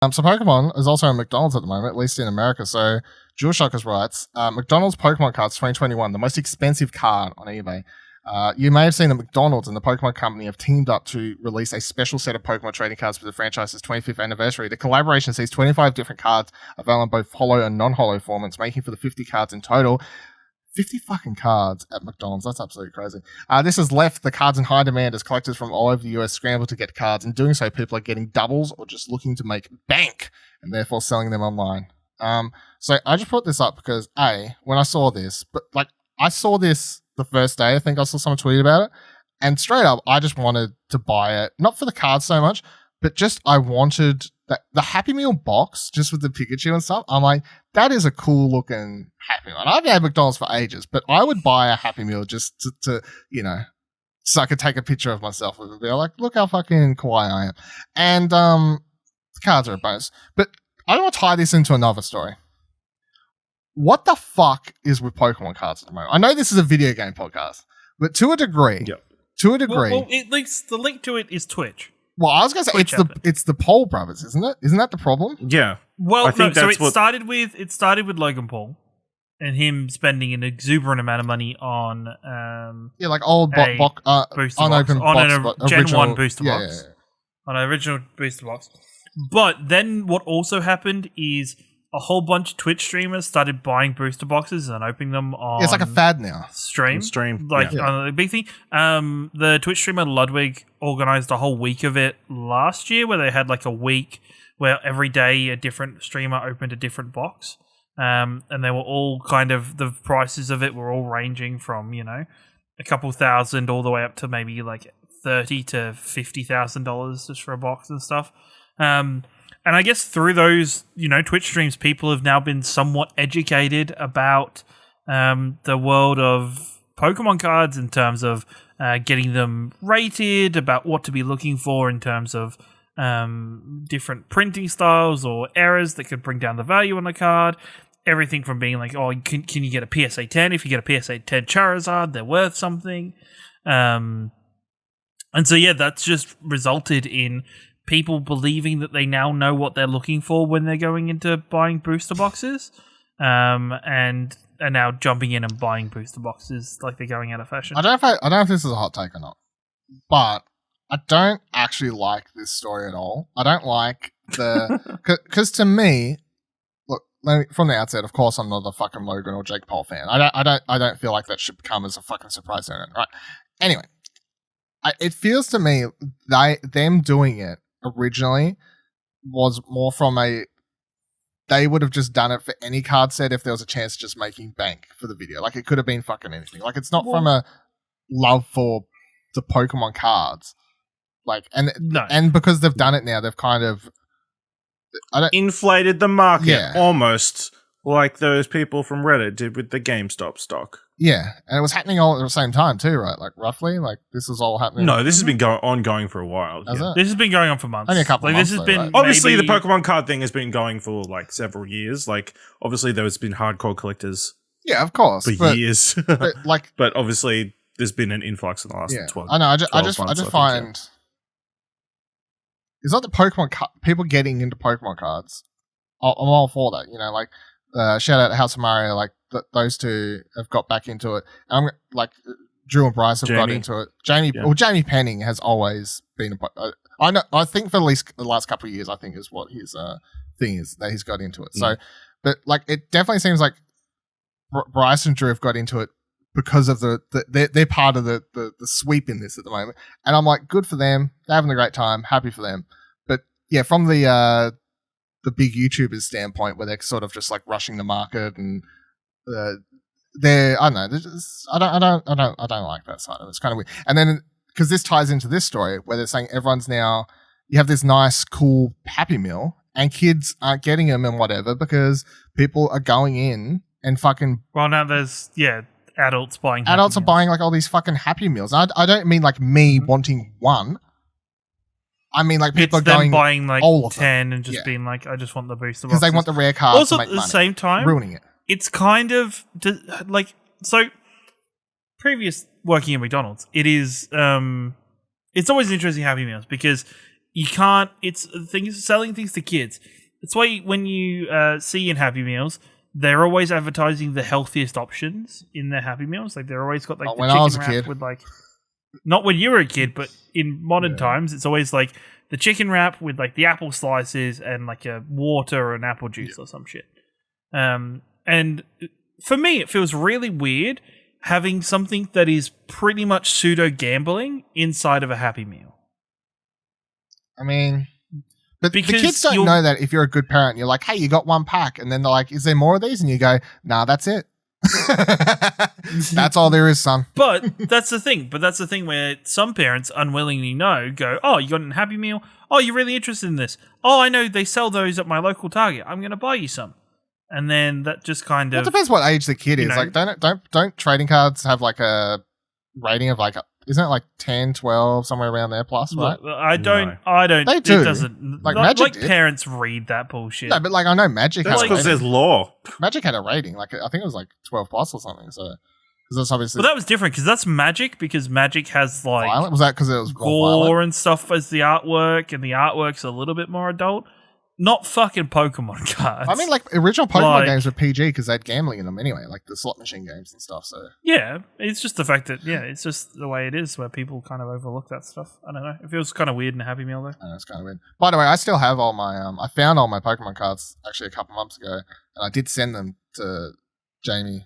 So Pokemon is also on McDonald's at the moment, at least in America. So DualShockers writes, McDonald's Pokemon cards 2021, the most expensive card on eBay. You may have seen that McDonald's and the Pokemon Company have teamed up to release a special set of Pokemon trading cards for the franchise's 25th anniversary. The collaboration sees 25 different cards available in both holo and non-holo formats, making for the 50 cards in total. 50 fucking cards at McDonald's. That's absolutely crazy. This has left the cards in high demand as collectors from all over the US scramble to get cards. In doing so, people are getting doubles or just looking to make bank and therefore selling them online. So I just brought this up because, when I saw this, I saw this the first day. I think I saw someone tweet about it. And straight up, I just wanted to buy it. Not for the cards so much, but just I wanted the Happy Meal box just with the Pikachu and stuff. I'm like, that is a cool looking Happy Meal. And I've had McDonald's for ages, but I would buy a Happy Meal just to so I could take a picture of myself with it and be like, look how fucking kawaii I am. And the cards are a bonus. But I want to tie this into another story. What the fuck is with Pokemon cards at the moment? I know this is a video game podcast, but to a degree, well, the link to it is Twitch. Well, I was going to say it's the Paul brothers, isn't it? Isn't that the problem? Yeah. Well, it started with Logan Paul and him spending an exuberant amount of money on old booster unopened box, on Gen 1 booster box. Yeah. On an original booster box. But then what also happened is a whole bunch of Twitch streamers started buying booster boxes and opening them on. It's like a fad now. Stream, on a big thing. The Twitch streamer Ludwig organized a whole week of it last year, where they had like a week where every day a different streamer opened a different box, and they were all kind of the prices of it were all ranging from a couple thousand all the way up to maybe like $30,000 to $50,000 just for a box and stuff. And I guess through those, Twitch streams, people have now been somewhat educated about the world of Pokemon cards in terms of getting them rated, about what to be looking for in terms of different printing styles or errors that could bring down the value on the card. Everything from being like, oh, can you get a PSA 10? If you get a PSA 10 Charizard, they're worth something. And so, that's just resulted in people believing that they now know what they're looking for when they're going into buying booster boxes, and are now jumping in and buying booster boxes like they're going out of fashion. I don't know if this is a hot take or not, but I don't actually like this story at all. I don't like because to me, look, from the outset, of course, I'm not a fucking Logan or Jake Paul fan. I don't feel like that should come as a fucking surprise to anyone, right? Anyway, it feels to me them doing it originally was more from they would have just done it for any card set if there was a chance of just making bank for the video. Like, it could have been fucking anything. Like, it's not from a love for the Pokemon cards. Like, and because they've done it now, they've kind of inflated the market almost like those people from Reddit did with the GameStop stock. Yeah, and it was happening all at the same time too, right? Like, roughly? Like, this is all happening? No, this has been ongoing for a while. This has been going on for months. Only a couple of months, this has been right? Obviously, the Pokemon card thing has been going for, like, several years. Like, obviously, there's been hardcore collectors yeah, of course, for years. but but obviously, there's been an influx in the last 12 I know, I just find... It's not the Pokemon people getting into Pokemon cards. I'm all for that, like... shout out to House of Mario, like those two have got back into it. Like Drew and Bryce have got into it. Jamie Penning has always been I know. I think for at least the last couple of years, I think is what his thing is that he's got into it. So, but like it definitely seems like Bryce and Drew have got into it because of they're part of the sweep in this at the moment, and I'm like, good for them. They're having a great time. Happy for them. But yeah, from the big YouTubers standpoint, where they're sort of just like rushing the market and they're I don't know, I don't like that side of it. It's kind of weird. And then because this ties into this story where they're saying everyone's now you have this nice cool Happy Meal and kids aren't getting them and whatever because people are going in and fucking now there's adults buying are buying like all these fucking Happy Meals. I don't mean like me wanting one. I mean, like, people are going buying like all of 10 and just being like, I just want the booster because they want the rare cards also, to make money. at the same time, ruining it. It's kind of like so. Previous working at McDonald's, it is it's always interesting Happy Meals because you can't. It's things selling things to kids. That's why when you see in Happy Meals, they're always advertising the healthiest options in their Happy Meals. Like they're always got like the when I was chicken a wrap kid. with like, not when you were a kid, but in modern times, it's always like the chicken wrap with like the apple slices and like a water or an apple juice or some shit. And for me, it feels really weird having something that is pretty much pseudo gambling inside of a Happy Meal. I mean, but the Because kids don't know that if you're a good parent, you're like, hey, you got one pack. And then they're like, is there more of these? And you go, nah, that's it. That's all there is, son. But that's the thing. But that's the thing where some parents unwillingly go, oh, you got a Happy Meal? Oh, you're really interested in this? Oh, I know they sell those at my local Target. I'm going to buy you some. And then that just kind of... It depends what age the kid is. know. Like, don't trading cards have like a rating of like, isn't it like 10, 12, somewhere around there plus, right? Look, I don't. They do. It doesn't... Like, Like Magic did. parents read that bullshit. No, but like I know Magic That's had a because rating. there's law. Magic had a rating. Like I think it was like 12 plus or something. So because that's obviously But that was different because that's Magic because Magic has like violent. Was that because it was more violent? gore and stuff as the artwork, and the artwork's a little bit more adult. Not fucking Pokemon cards. I mean, like original Pokemon Like- games were PG because they had gambling in them anyway, like the slot machine games and stuff. So yeah, it's just the fact that it's just the way it is where people kind of overlook that stuff. I don't know. It feels kind of weird in a Happy Meal though. I know, it's kind of weird. By the way, I still have all my I found all my Pokemon cards actually a couple months ago, and I did send them to Jamie.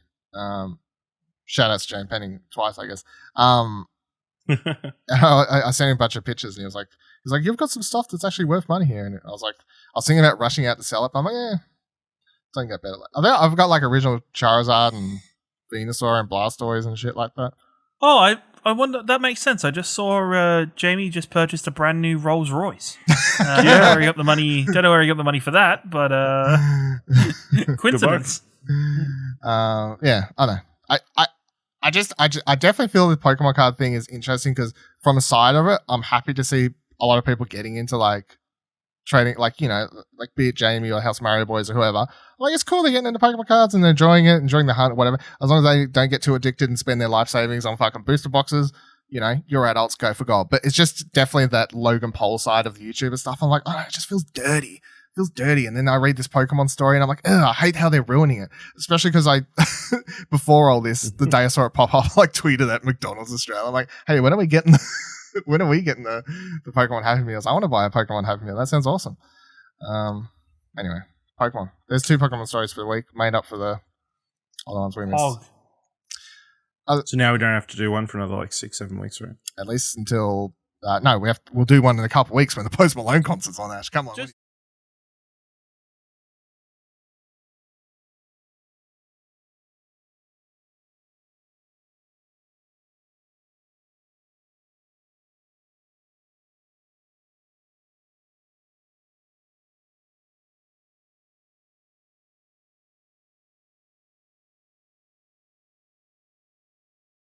Shout out to Jane Penning twice, I guess. I sent him a bunch of pictures, and he was like, "You've got some stuff that's actually worth money here." And I was thinking about rushing out to sell it. But I'm like, yeah, doesn't get better. I've got like original Charizard and Venusaur and Blastoise and shit like that. Oh, I wonder. That makes sense. I just saw Jamie just purchased a brand new Rolls Royce. Don't know where he got the money. Don't know where he got the money for that, but coincidence. Yeah, I know. I definitely feel the Pokemon card thing is interesting because from the side of it, I'm happy to see a lot of people getting into like trading, like, you know, like be it Jamie or House Mario Boys or whoever. Like, it's cool they're getting into Pokemon cards and they're enjoying it, enjoying the hunt or whatever. As long as they don't get too addicted and spend their life savings on fucking booster boxes, you know, you're adults, go for gold. But it's just definitely that Logan Paul side of the YouTuber stuff. I'm like, oh, it just feels dirty. Feels dirty. And then I read this Pokemon story and I'm like, ugh, I hate how they're ruining it. Especially because I, before all this, the day I saw it pop up, I like tweeted at McDonald's Australia. I'm like, hey, when are we getting the Pokemon Happy Meals? I want to buy a Pokemon Happy Meal. That sounds awesome. Anyway, Pokemon. There's 2 Pokemon stories for the week, made up for the other ones we missed. So now we don't have to do one for another like 6-7 weeks, right? At least until, no, we'll do one in a couple of weeks when the Post Malone concert's on, Ash. Come on.